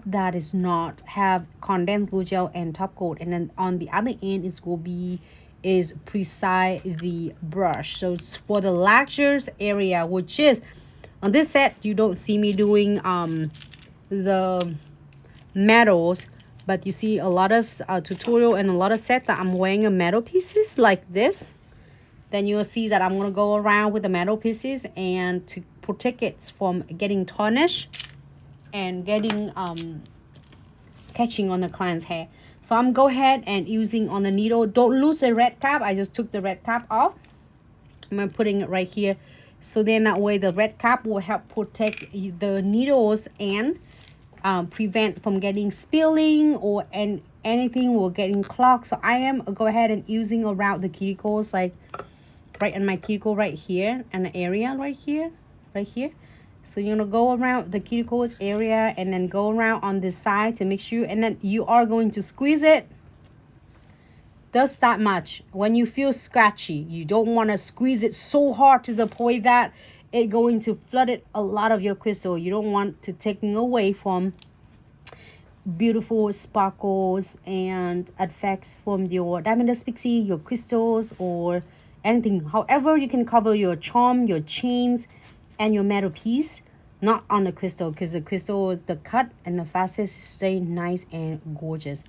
that is not have condensed glue gel and top coat, and then on the other end it's going to be is precise the brush. So it's for the lashes area, which is on this set you don't see me doing the metals, but you see a lot of tutorial and a lot of set that I'm wearing a metal pieces like this. Then you'll see that I'm going to go around with the metal pieces and to protect it from getting tarnished and getting catching on the client's hair. So I'm go ahead and using on the needle. Don't lose the red cap. I just took the red cap off. I'm putting it right here. So then that way the red cap will help protect the needles and prevent from getting spilling or anything will getting clogged. So I am go ahead and using around the cuticles, like right in my cuticle right here, and the area right here. So you're gonna go around the cuticles area and then go around on this side to make sure, and then you are going to squeeze it just that much. When you feel scratchy, you don't want to squeeze it so hard to the point that it's going to flood it a lot of your crystal. You don't want to take away from beautiful sparkles and effects from your diamond dust pixie, your crystals, or anything. However, you can cover your charm, your chains, and your metal piece, not on the crystal, because the crystal is the cut and the fastest stay nice and gorgeous.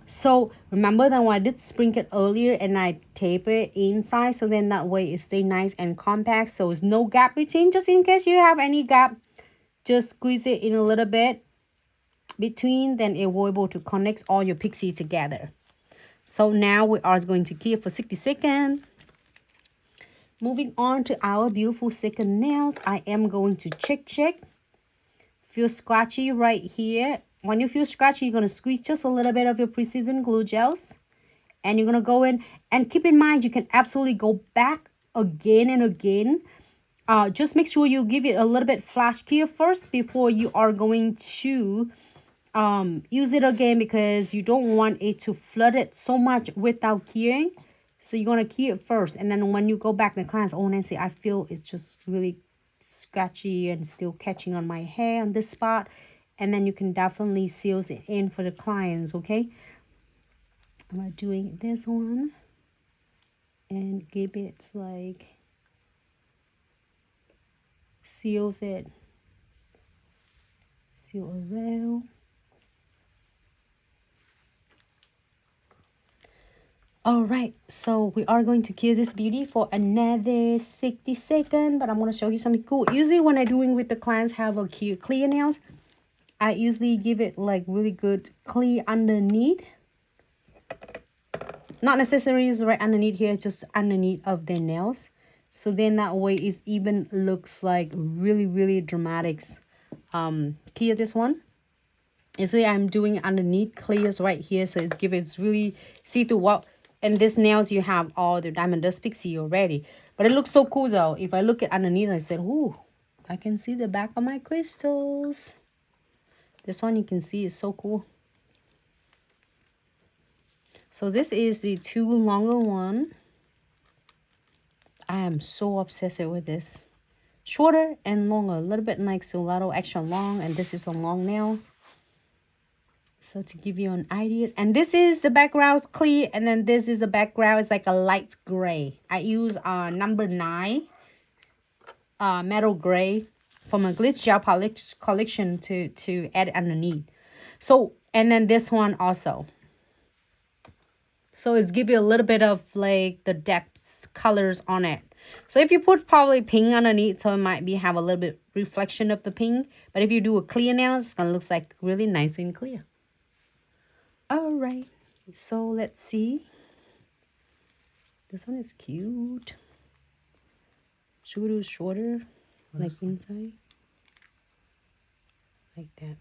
So remember that when I did sprinkle it earlier and I tape it inside, so then that way it stay nice and compact, so there's no gap between. Just in case you have any gap, just squeeze it in a little bit between, then it will be able to connect all your pixie together. So now we are going to keep for 60 seconds. Moving on to our beautiful second nails, I am going to check. Feel scratchy right here. When you feel scratchy, you're going to squeeze just a little bit of your precision glue gels. And you're going to go in. And keep in mind, you can absolutely go back again and again. Just make sure you give it a little bit flash clear first before you are going to use it again, because you don't want it to flood it so much without clearing. So you're going to key it first. And then when you go back, the clients, oh, Nancy, I feel it's just really scratchy and still catching on my hair on this spot. And then you can definitely seal it in for the clients, okay? I'm doing this one. And give it like, seals it. Seal around. All right, so we are going to cure this beauty for another 60 seconds, but I'm going to show you something cool. Usually when I'm doing with the clients have a clear nails, I usually give it like really good clear underneath. Not necessarily right underneath here, just underneath of their nails. So then that way it even looks like really dramatic. Clear this one. Usually I'm doing underneath clears right here, so it's really see through what. And this nails you have all the diamond dust pixie already, but it looks so cool though. If I look at underneath, I said, ooh, I can see the back of my crystals. This one you can see is so cool. So this is the two longer one. I am so obsessed with this. Shorter and longer, a little bit like Solado extra long, and this is a long nails. So to give you an idea, and this is the background clear, and then this is the background. It's like a light gray. I use number 9 metal gray from a Glitz gel polish collection to add underneath. So, and then this one also. So it's give you a little bit of like the depth colors on it. So if you put probably pink underneath, so it might be have a little bit reflection of the pink. But if you do a clear nail, it's gonna look like really nice and clear. All right, so let's see. This one is cute. Should we do shorter, like inside? Like that.